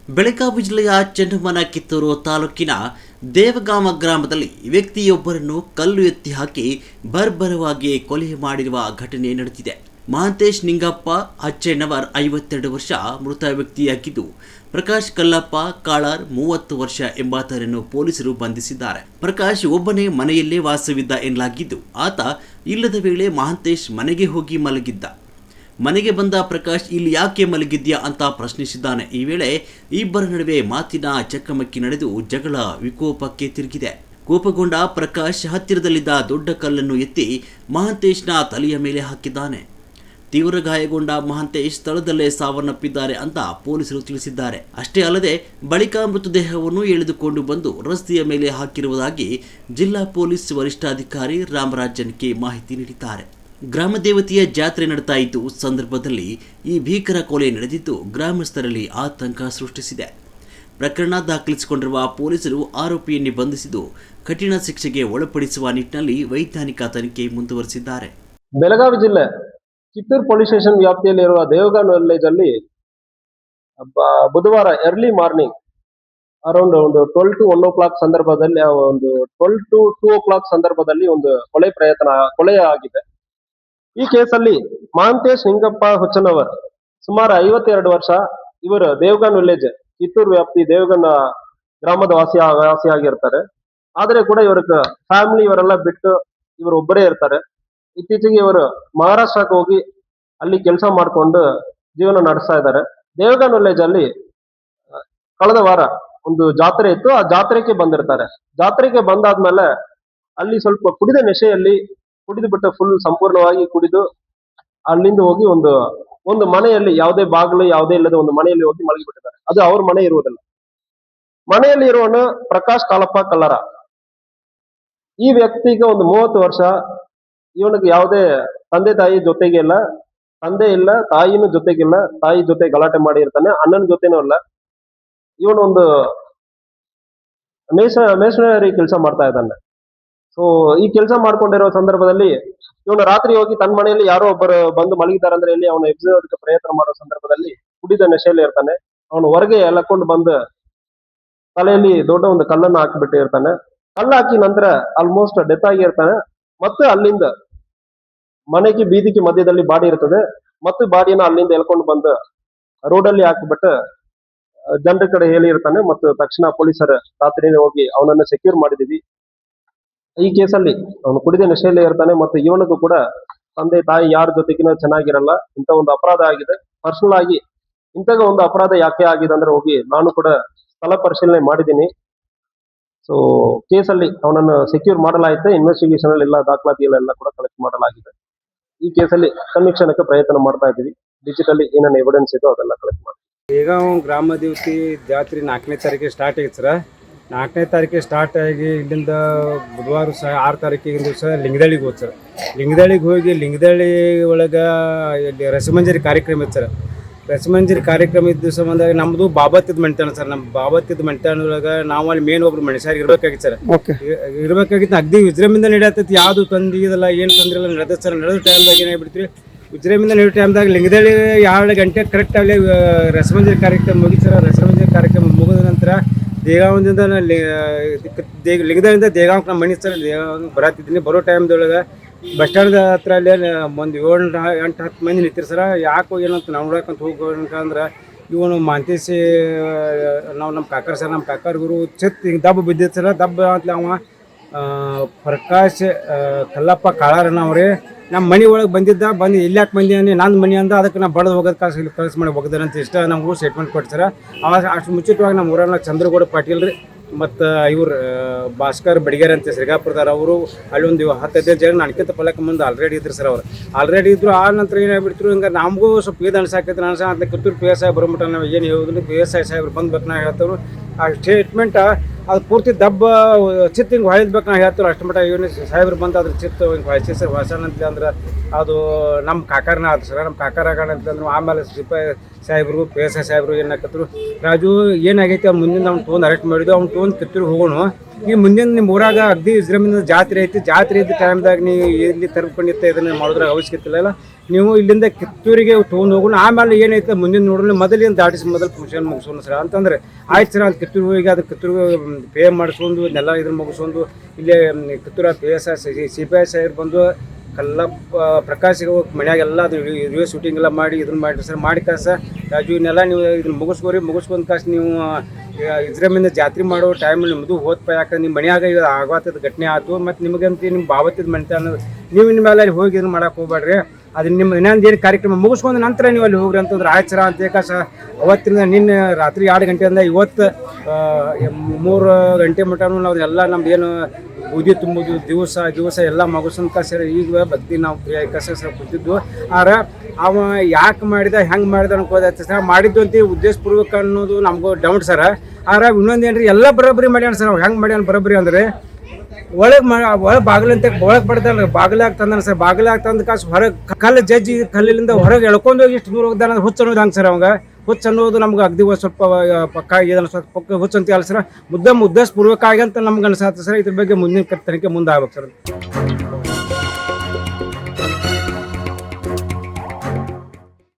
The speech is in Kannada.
ಬೆಳಗಾವಿ ಜಿಲ್ಲೆಯ ಚೆನ್ನಮ್ಮನ ಕಿತ್ತೂರು ತಾಲೂಕಿನ ದೇವಗಾಮ ಗ್ರಾಮದಲ್ಲಿ ವ್ಯಕ್ತಿಯೊಬ್ಬರನ್ನು ಕಲ್ಲು ಎತ್ತಿ ಹಾಕಿ ಬರ್ಬರವಾಗಿ ಕೊಲೆ ಮಾಡಿರುವ ಘಟನೆ ನಡೆದಿದೆ. ಮಹಾಂತೇಶ್ ನಿಂಗಪ್ಪ ಅಚ್ಚೆನವರ್ 52 ವರ್ಷ ಮೃತ ವ್ಯಕ್ತಿಯಾಗಿದ್ದು, ಪ್ರಕಾಶ್ ಕಲ್ಲಪ್ಪ ಕಾಳಾರ್ 30 ವರ್ಷ ಎಂಬಾತರನ್ನು ಪೊಲೀಸರು ಬಂಧಿಸಿದ್ದಾರೆ. ಪ್ರಕಾಶ್ ಒಬ್ಬನೇ ಮನೆಯಲ್ಲೇ ವಾಸವಿದ್ದ ಎನ್ನಲಾಗಿದ್ದು, ಆತ ಇಲ್ಲದ ವೇಳೆ ಮಹಾಂತೇಶ್ ಮನೆಗೆ ಹೋಗಿ ಮಲಗಿದ್ದ. ಮನೆಗೆ ಬಂದ ಪ್ರಕಾಶ್ ಇಲ್ಲಿ ಯಾಕೆ ಮಲಗಿದ್ಯಾ ಅಂತ ಪ್ರಶ್ನಿಸಿದ್ದಾನೆ. ಈ ವೇಳೆ ಇಬ್ಬರ ನಡುವೆ ಮಾತಿನ ಚಕಮಕಿ ನಡೆದು ಜಗಳ ವಿಕೋಪಕ್ಕೆ ತಿರುಗಿದೆ. ಕೋಪಗೊಂಡ ಪ್ರಕಾಶ್ ಹತ್ತಿರದಲ್ಲಿದ್ದ ದೊಡ್ಡ ಕಲ್ಲನ್ನು ಎತ್ತಿ ಮಹಾಂತೇಶ್ನ ತಲೆಯ ಮೇಲೆ ಹಾಕಿದ್ದಾನೆ. ತೀವ್ರ ಗಾಯಗೊಂಡ ಮಹಾಂತೇಶ್ ಸ್ಥಳದಲ್ಲೇ ಸಾವನ್ನಪ್ಪಿದ್ದಾರೆ ಅಂತ ಪೊಲೀಸರು ತಿಳಿಸಿದ್ದಾರೆ. ಅಷ್ಟೇ ಅಲ್ಲದೆ ಬಳಿಕ ಮೃತದೇಹವನ್ನು ಎಳೆದುಕೊಂಡು ಬಂದು ರಸ್ತೆಯ ಮೇಲೆ ಹಾಕಿರುವುದಾಗಿ ಜಿಲ್ಲಾ ಪೊಲೀಸ್ ವರಿಷ್ಠಾಧಿಕಾರಿ ರಾಮರಾಜನ್ಗೆ ಮಾಹಿತಿ ನೀಡಿದ್ದಾರೆ. ಗ್ರಾಮ ದೇವತೆಯ ಜಾತ್ರೆ ನಡೆತಾ ಇದ್ದು ಸಂದರ್ಭದಲ್ಲಿ ಈ ಭೀಕರ ಕೊಲೆ ನಡೆದಿದ್ದು ಗ್ರಾಮಸ್ಥರಲ್ಲಿ ಆತಂಕ ಸೃಷ್ಟಿಸಿದೆ. ಪ್ರಕರಣ ದಾಖಲಿಸಿಕೊಂಡಿರುವ ಪೊಲೀಸರು ಆರೋಪಿಯನ್ನು ಬಂಧಿಸಿದ್ದು ಕಠಿಣ ಶಿಕ್ಷೆಗೆ ಒಳಪಡಿಸುವ ನಿಟ್ಟಿನಲ್ಲಿ ವೈಜ್ಞಾನಿಕ ತನಿಖೆ ಮುಂದುವರೆಸಿದ್ದಾರೆ. ಬೆಳಗಾವಿ ಜಿಲ್ಲೆ ಕಿತ್ತೂರು ಪೊಲೀಸ್ ಸ್ಟೇಷನ್ ವ್ಯಾಪ್ತಿಯಲ್ಲಿರುವ ದೇವಗಾನ್ ವಿಲೇಜ್ ಅಲ್ಲಿ ಬುಧವಾರ ಎರ್ಲಿ ಮಾರ್ನಿಂಗ್ ಅರೌಂಡ್ ಒಂದು 12 to 1 o'clock ಸಂದರ್ಭದಲ್ಲಿ ಒಂದು 12 to 2 o'clock ಸಂದರ್ಭದಲ್ಲಿ ಒಂದು ಕೊಲೆ ಆಗಿದೆ. ಈ ಕೇಸಲ್ಲಿ ಮಹಾಂತೇಶ್ ನಿಂಗಪ್ಪ ಹುಚ್ಚನವರ್ ಸುಮಾರು 52 ವರ್ಷ, ಇವರು ದೇವಗಾನ್ ವಿಲೇಜ್ ಕಿತ್ತೂರು ವ್ಯಾಪ್ತಿ ದೇವಗಾನ್ ಗ್ರಾಮದ ವಾಸಿಯಾಗಿರ್ತಾರೆ. ಆದ್ರೆ ಕೂಡ ಇವ್ರ ಫ್ಯಾಮಿಲಿ ಇವರೆಲ್ಲ ಬಿಟ್ಟು ಇವರು ಒಬ್ಬರೇ ಇರ್ತಾರೆ. ಇತ್ತೀಚೆಗೆ ಇವರು ಮಹಾರಾಷ್ಟ್ರಕ್ಕೆ ಹೋಗಿ ಅಲ್ಲಿ ಕೆಲಸ ಮಾಡ್ಕೊಂಡು ಜೀವನ ನಡೆಸ್ತಾ ಇದ್ದಾರೆ. ದೇವಗಾನ್ ವಿಲೇಜ್ ಅಲ್ಲಿ ಕಳೆದ ವಾರ ಒಂದು ಜಾತ್ರೆ ಇತ್ತು, ಆ ಜಾತ್ರೆಗೆ ಬಂದಿರ್ತಾರೆ. ಜಾತ್ರೆಗೆ ಬಂದಾದ್ಮೇಲೆ ಅಲ್ಲಿ ಸ್ವಲ್ಪ ಕುಡಿದ ನೆಶೆಯಲ್ಲಿ ಕುಡಿದು ಬಿಟ್ಟು ಫುಲ್ ಸಂಪೂರ್ಣವಾಗಿ ಕುಡಿದು ಅಲ್ಲಿಂದ ಹೋಗಿ ಒಂದು ಮನೆಯಲ್ಲಿ ಯಾವುದೇ ಬಾಗಿಲು ಯಾವುದೇ ಇಲ್ಲದ ಒಂದು ಮನೆಯಲ್ಲಿ ಹೋಗಿ ಮಲಗಿಬಿಟ್ಟಿದ್ದಾರೆ. ಅದು ಅವ್ರ ಮನೆ ಇರುವುದಿಲ್ಲ. ಮನೆಯಲ್ಲಿ ಇರುವನು ಪ್ರಕಾಶ್ ಕಾಲಪ್ಪ ಕಲ್ಲರ. ಈ ವ್ಯಕ್ತಿಗೆ ಒಂದು 30 ವರ್ಷ. ಇವನಿಗೆ ಯಾವುದೇ ತಂದೆ ತಾಯಿ ಜೊತೆಗೆ ಇಲ್ಲ, ತಂದೆ ಇಲ್ಲ, ತಾಯಿನೂ ಜೊತೆಗಿಲ್ಲ. ತಾಯಿ ಜೊತೆ ಗಲಾಟೆ ಮಾಡಿರ್ತಾನೆ, ಅಣ್ಣನ ಜೊತೆನೂ ಇಲ್ಲ. ಇವನು ಒಂದು ಮೇಷನರಿ ಕೆಲಸ ಮಾಡ್ತಾ ಇದ್ದಾನೆ. ಸೊ ಈ ಕೆಲಸ ಮಾಡ್ಕೊಂಡಿರೋ ಸಂದರ್ಭದಲ್ಲಿ ಇವನು ರಾತ್ರಿ ಹೋಗಿ ತನ್ನ ಮನೆಯಲ್ಲಿ ಯಾರೋ ಒಬ್ಬರು ಬಂದು ಮಲಗಿದ್ದಾರೆ ಅಂದ್ರೆ ಇಲ್ಲಿ ಅವನು ಎಬ್ಸೋದಕ್ಕೆ ಪ್ರಯತ್ನ ಮಾಡೋ ಸಂದರ್ಭದಲ್ಲಿ ಕುಡಿದ ನೆಶೆಯಲ್ಲಿ ಇರ್ತಾನೆ. ಅವನು ಹೊರಗೆ ಎಳ್ಕೊಂಡು ಬಂದು ತಲೆಯಲ್ಲಿ ದೊಡ್ಡ ಒಂದು ಕಲ್ಲನ್ನು ಹಾಕಿಬಿಟ್ಟಿರ್ತಾನೆ. ಕಲ್ಲು ಹಾಕಿ ನಂತರ ಆಲ್ಮೋಸ್ಟ್ ಡೆತ್ ಆಗಿರ್ತಾನೆ. ಮತ್ತೆ ಅಲ್ಲಿಂದ ಮನೆಗೆ ಬೀದಿಗೆ ಮಧ್ಯದಲ್ಲಿ ಬಾಡಿ ಇರ್ತದೆ. ಮತ್ತೆ ಬಾಡಿಯನ್ನು ಅಲ್ಲಿಂದ ಎಳ್ಕೊಂಡು ಬಂದು ರೋಡಲ್ಲಿ ಹಾಕಿಬಿಟ್ಟು ಜನರ ಕಡೆ ಹೇಳಿರ್ತಾನೆ. ಮತ್ತು ತಕ್ಷಣ ಪೊಲೀಸರು ರಾತ್ರಿನೇ ಹೋಗಿ ಅವನನ್ನು ಸೆಕ್ಯೂರ್ ಮಾಡಿದೀವಿ. ಈ ಕೇಸಲ್ಲಿ ಅವನು ಕುಡಿದ ನೆಶೆಯಲ್ಲಿ ಇರ್ತಾನೆ ಮತ್ತು ಇವನಿಗೂ ಕೂಡ ತಂದೆ ತಾಯಿ ಯಾರ ಜೊತೆಗಿನ ಚೆನ್ನಾಗಿರಲ್ಲ. ಇಂಥ ಒಂದು ಅಪರಾಧ ಆಗಿದೆ. ಪರ್ಸನಲ್ ಆಗಿ ಇಂಥ ಒಂದು ಅಪರಾಧ ಯಾಕೆ ಆಗಿದೆ ಅಂದ್ರೆ ಹೋಗಿ ನಾನು ಕೂಡ ಸ್ಥಳ ಪರಿಶೀಲನೆ ಮಾಡಿದ್ದೀನಿ. ಸೊ ಕೇಸಲ್ಲಿ ಅವನನ್ನು ಸೆಕ್ಯೂರ್ ಮಾಡಲಾಯಿತು. ಇನ್ವೆಸ್ಟಿಗೇಷನ್ ಅಲ್ಲಿ ಎಲ್ಲ ದಾಖಲಾತಿಗಳೆಲ್ಲ ಕೂಡ ಕಲೆಕ್ಟ್ ಮಾಡಲಾಗಿದೆ. ಈ ಕೇಸಲ್ಲಿ ಕನ್ವಿಕ್ಷನ್ಗೆ ಪ್ರಯತ್ನ ಮಾಡ್ತಾ ಇದ್ದೀವಿ. ಡಿಜಿಟಲಿ ಏನೇನು ಎವಿಡೆನ್ಸ್ ಇದೋ ಅದೆಲ್ಲ ಕಲೆಕ್ಟ್ ಮಾಡಿ. ಈಗ ಗ್ರಾಮ ದೇವತೆ ಜಾತ್ರೆ 4ನೇ ತಾರೀಕಿಗೆ ಸ್ಟಾರ್ಟ್ ಆಗಿತ್ತು ಸರ್. 4ನೇ ತಾರೀಕಿಗೆ ಸ್ಟಾರ್ಟ್ ಆಗಿ ಇಲ್ಲಿಂದ ಬುಧವಾರ 6 ತಾರೀಕಿನ ದಿವಸ ಲಿಂಗದಳ್ಳಿಗೆ ಹೋದ್ ಸರ್. ಲಿಂಗದಳ್ಳಿಗೆ ಹೋಗಿ ಲಿಂಗದಳ್ಳಿ ಒಳಗೆ ರಸಮಂಜರಿ ಕಾರ್ಯಕ್ರಮ ಇತ್ತು ಸರ್. ರಸಮಂಜರಿ ಕಾರ್ಯಕ್ರಮ ಇದ್ದ ದಿವಸ ಬಂದಾಗ ನಮ್ಮದು ಬಾಬತ್ತಿದ ಮಂಟಾಣ ಸರ್. ನಮ್ಮ ಬಾಬತ್ತಿದ ಮಂಟಾಣದೊಳಗೆ ನಾವು ಅಲ್ಲಿ ಮೇನ್ ಒಬ್ರು ಮನುಷ್ಯರಿಗೆ ಇರಬೇಕಾಗಿತ್ತು ಸರ್. ಇರಬೇಕಾಗಿತ್ತು. ಅಗ್ದಿ ವಿಜೃಂಭಣೆಯಿಂದ ನಡೆಯತ್ತೈತಿ. ಯಾವುದು ತಂದಿದಲ್ಲ ಏನು ತೊಂದರೆ ಇಲ್ಲ ನಡೆದ ಸರ್. ನಡೆದ ಟೈಮ್ದಾಗ ಏನಾಗ್ಬಿಡ್ತೀವಿ, ವಿಜೃಂಭಣೆಯಿಂದ ನಡೆಯೋ ಟೈಮ್ದಾಗ ಲಿಂಗದಳ್ಳಿ 2 ಗಂಟೆ ಕರೆಕ್ಟ್ ಅಲ್ಲಿ ರಸಮಂಜರಿ ಕಾರ್ಯಕ್ರಮ ಮುಗಿತು ಸರ್. ರಸಮಂಜರಿ ಕಾರ್ಯಕ್ರಮ ಮುಗಿದ ನಂತರ ದೇಗಾಂವದಿಂದ ಲಿಂಗದಳ್ಳಿಯಿಂದ ದೇಗಾಂವಕ್ಕೆ ನಮ್ಮ ಮನೆ ಸರ್. ದೇಗಾಂವಕ್ಕೆ ಬರತ್ತಿದ್ದೀನಿ. ಬರೋ ಟೈಮ್ದೊಳಗೆ ಬಸ್ ಸ್ಟ್ಯಾಂಡ್ ಹತ್ರ ಅಲ್ಲಿ ಒಂದು 7-8-10 ಮಂದಿ ನಿಂತಿರು ಸರ. ಯಾಕೆ ಏನಂತ ನಾವು ನೋಡಕ್ಕಂತ ಹೋಗೋಕಂದ್ರೆ ಇವನು ಮಹಾಂತೇಶ್ ನಾವು ನಮ್ಮ ಕಾಕರ್ ಸರ್. ನಮ್ಮ ಕಾಕರ್ ಗುರು ಚಿತ್ ಹಿಂಗೆ ದಬ್ಬ ಬಿದ್ದಿತ್ತು ಸರ. ದಬ್ಬ ಅಂತಲೇ ಅವ ಪ್ರಕಾಶ್ ಕಲ್ಲಪ್ಪ ಕಾಳಾರನ ಅವ್ರಿ ನಮ್ಮ ಮನೆ ಒಳಗೆ ಬಂದು ಇಲ್ಲಾಕೆ ಬಂದಿದ್ದಾನೆ ನನ್ನ ಮನೆ ಅಂದ. ಅದಕ್ಕೆ ನಾವು ಬಡದು ಹೋಗೋದು ಕಳ್ಸಿ ಮಾಡಿ ಹೋಗಿದ್ದಾರಂತ ಇಷ್ಟ ನಮಗೂ ಸ್ಟೇಟ್ಮೆಂಟ್ ಕೊಟ್ಟು ಸರ. ಅವಾಗ ಅಷ್ಟು ಮುಂಚಿತವಾಗಿ ನಮ್ಮ ಊರನ್ನ ಚಂದ್ರಗೌಡ ಪಾಟೀಲ್ ರೀ ಮತ್ತು ಇವ್ರು ಭಾಸ್ಕರ್ ಬಡಿಗೇರ್ ಅಂತ ಶ್ರೀಗಾಪುರದಾರ. ಅವರು ಅಲ್ಲಿ ಒಂದು 10-15 ಜನ ನನಗಿಂತ ಪಲ್ಲಕ್ಕ ಮುಂದೆ ಆಲ್ರೆಡಿ ಇದ್ರು ಸರ್. ಅವ್ರು ಆಲ್ರೆಡಿ ಇದ್ರು. ಆ ನಂತರ ಏನಾಗ್ಬಿಡ್ತಿರು, ಹಿಂಗೆ ನಮಗೂ ಸ್ವಲ್ಪ ಇದು ಅನ್ಸಾಕೈತೆ. ಅಂತ ಕಿತ್ತೂರು ಪಿ ಎಸ್ ಐ ಬರೋಮಟ ನಾವು ಏನು ಹೇಳೋದಿಲ್ಲ. ಪಿ ಎಸ್ ಐ ಸಾಹೇಬ್ರು ಬಂದ್ಬೇಕು ನಾವು ಹೇಳ್ತೇವೆ. ಆ ಸ್ಟೇಟ್ಮೆಂಟ್ ಅದು ಪೂರ್ತಿ ದಬ್ಬ ಚಿತ್ತ ಹಿಂಗೆ ಹೊಳಿದ್ಬೇಕು ನಾವು ಹೇಳ್ತೀವಿ. ಅಷ್ಟು ಮಟ್ಟ ಇವನು ಸಾಹೇಬ್ರು ಬಂದು ಅದ್ರ ಚಿತ್ತ ಹಿಂಗೆ ಹೊಳಿಸಿ ಸರ್. ಹೊಸನಂತ ಅಂದ್ರೆ ಅದು ನಮ್ಮ ಕಾಕಾರನ ಆಯ್ತು ಸರ್. ನಮ್ಮ ಕಾಕಾರಾಗಣ ಅಂತಂದ್ರೆ ಆಮೇಲೆ ಸಿಪಾಯಿ ಸಾಹೇಬ್ರು ಪಿ ಎಸ್ ಐ ಸಾಹೇಬ್ರು ಏನಾಕತ್ರು, ರಾಜು ಏನಾಗೈತಿ ಅವ್ನು ಮುಂದಿನ ಅವ್ನು ತೊಗೊಂಡು ಅರೆಸ್ಟ್ ಮಾಡಿದ್ದು. ಅವ್ನು ತೊಗೊಂಡು ಕಿತ್ತೂರು ಹೋಗೋಣ. ಈ ಮುಂದಿನ ನಿಮ್ಮ ಊರಾಗ ಅಗ್ದಿ ವಿಜೃಂಭಣೆಯಿಂದ ಜಾತ್ರೆ ಐತಿ. ಜಾತ್ರೆ ಇದ್ದ ಟೈಮ್ದಾಗ ನೀವು ಎಲ್ಲಿ ತರ್ಕೊಂಡಿರ್ತಾ ಇದನ್ನು ಮಾಡೋದ್ರಾಗ ಅವಶ್ಯಕತೆ ಇಲ್ಲ. ನೀವು ಇಲ್ಲಿಂದ ಕಿತ್ತೂರಿಗೆ ತೊಗೊಂಡು ಹೋಗೋಣ, ಆಮೇಲೆ ಏನೈತೆ ಮುಂದಿನ ನೋಡೋಣ, ಮೊದಲಿಂದ ದಾಟಿಸಿ ಮೊದಲು ಫಂಕ್ಷನ್ ಮುಗಿಸೋಣ ಸರ್ ಅಂತಂದ್ರೆ ಆಯ್ತು ಸರ್. ಅದು ಕಿತ್ತೂರು ಹೋಗಿ ಅದು ಕಿತ್ತೂರಿಗೆ ಪೇ ಮಾಡಿಸ್ಕೊಂಡು ಇದನ್ನೆಲ್ಲ ಇದನ್ನ ಮುಗಿಸ್ಕೊಂಡು ಇಲ್ಲೇ ಕಿತ್ತೂರ PSI CPI ಸಾಹೇಬ್ ಬಂದು ಕಲ್ಲಪ್ಪ ಪ್ರಕಾಶ್ ಮನ್ಯಾಗೆಲ್ಲ ಅದು ವಿಡಿಯೋ ಶೂಟಿಂಗ್ ಎಲ್ಲ ಮಾಡಿ ಇದನ್ನ ಮಾಡಿ ಸರ್. ಮಾಡಿ ಕಾಸ ರಾಜು ಇವನ್ನೆಲ್ಲ ನೀವು ಇದನ್ನ ಮುಗಿಸ್ಕೊಂಡು ಕಾಸು ನೀವು ಇದ್ರ ಮೇಲೆ ಜಾತ್ರೆ ಮಾಡೋ ಟೈಮಲ್ಲಿ ನಿಮ್ಮದು ಹೋದ್ಪ, ಯಾಕಂದ್ರೆ ನಿಮ್ಮ ಮನ್ಯಾಗ ಇದು ಆಗತ್ತದ ಘಟನೆ ಆಯ್ತು, ಮತ್ತು ನಿಮಗಂತ ನಿಮ್ಮ ಬಾವತ್ತಿದ ಮನೆತ ಅನ್ನೋದು ನೀವು ಇನ್ನು ಮೇಲೆ ಅಲ್ಲಿ ಹೋಗಿ ಇದನ್ನ ಮಾಡಕ್ಕೆ ಹೋಗ್ಬೇಡ್ರಿ. ಅದನ್ನ ನಿಮ್ಮ ಇನ್ನೊಂದು ಏನು ಕಾರ್ಯಕ್ರಮ ಮುಗಿಸ್ಕೊಂಡು ನಂತರ ನೀವು ಅಲ್ಲಿ ಹೋಗ್ರಿ ಅಂತಂದ್ರೆ ಆಯ್ತು ಸರ ಅಂತ ಕಾಸ. ಅವತ್ತಿನ ನಿನ್ನೆ ರಾತ್ರಿ 2 ಗಂಟೆಯಿಂದ ಇವತ್ತು 3 ಗಂಟೆ ಮಟನೂ ನಾವು ಎಲ್ಲ ನಮ್ದು ಏನು ಬೂದಿ ತುಂಬೋದು ದಿವಸ ಎಲ್ಲ ಮಗುಸಂತ ಸರ್. ಈಗ ಭಕ್ತಿ ನಾವು ಕಸ ಸರ್ ಕೂತಿದ್ದು. ಆದ್ರೆ ಅವ ಯಾಕೆ ಮಾಡಿದ ಹೆಂಗೆ ಮಾಡಿದ ಅನ್ಕೋದೈತೆ ಸರ್. ಮಾಡಿದ್ದು ಅಂತ ಉದ್ದೇಶಪೂರ್ವಕ ಅನ್ನೋದು ನಮಗೂ ಡೌಟ್ ಸರ. ಆದ್ರೆ ಇನ್ನೊಂದು ಏನ್ರಿ ಎಲ್ಲ ಬರೋಬ್ಬರಿ ಮಾಡ್ಯಾನ ಸರ್. ಅವ್ ಹೆಂಗೆ ಮಾಡ್ಯಾನ ಬರೋಬ್ಬರಿ ಅಂದ್ರೆ ಒಳಗೆ ಬಾಗಿಲಂತ ಒಳಗೆ ಬಡ್ದಲ್ರಿ, ಬಾಗಿಲಾಗ ತಂದಾನ ಸರ್. ಬಾಗಿಲಾಗ ತಂದ ಕಾಸು ಹೊರಗೆ ಕಲ್ಲು ಜಜ್ಜಿ ಕಲ್ಲಿಂದ ಹೊರಗೆ ಎಳ್ಕೊಂಡು ಹೋಗಿ ಇಷ್ಟು ದೂರ ಹೋಗ್ದಾನ. ಹುಚ್ಚ ಅನ್ನೋದು ಹಂಗೆ ಸರ್. ಅವಾಗ ಹುಚ್ಚ ಅನ್ನೋದು ನಮ್ಗೆ ಅಗ್ದಿ ಸ್ವಲ್ಪ ಪಕ್ಕ ಆಗಿದಲ್ಲ, ಸ್ವಲ್ಪ ಪಕ್ಕ ಹುಚ್ಚ ಅಂತ ಅಲ್ಲ ಸರ್. ಉದ್ದೇಶಪೂರ್ವಕ ಆಗಿ ಅಂತ ನಮ್ಗೆ ಅನ್ಸತ್ತೆ ಸರ್. ಇದ್ರ ಬಗ್ಗೆ ಮುಂದಿನ ತನಿಖೆ ಮುಂದೆ ಆಗ್ಬೇಕು ಸರ್.